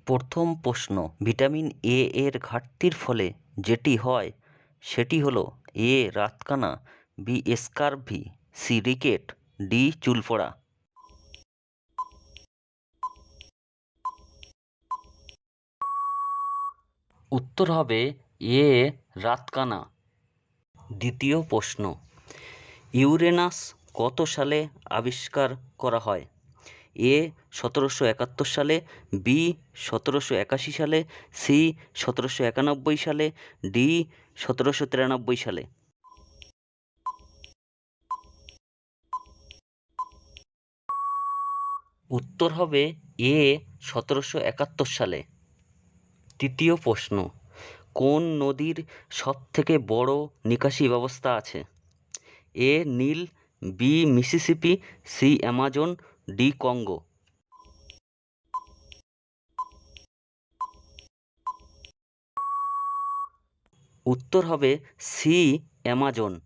প্রথম প্রশ্ন, vitamin A এর ঘাটতির ফলে যেটি হয় সেটি হলো এ রাতকানা, B scurvy, C rickets, D চুল পড়া। উত্তর হবে এ রাতকানা। দ্বিতীয় প্রশ্ন, ইউরেনাস কত সালে আবিষ্কার করা হয়? এ 1771 সালে, বি 1781 সালে, সি 1791 সালে, ডি 1793 সালে। উত্তর হবে এ 1771 সালে। তৃতীয় প্রশ্ন, কোন নদীর সবথেকে বড় নিকাশি ব্যবস্থা আছে? A Nile, B Mississippi, C Amazon, D Congo. উত্তর হবে সি অ্যামাজন।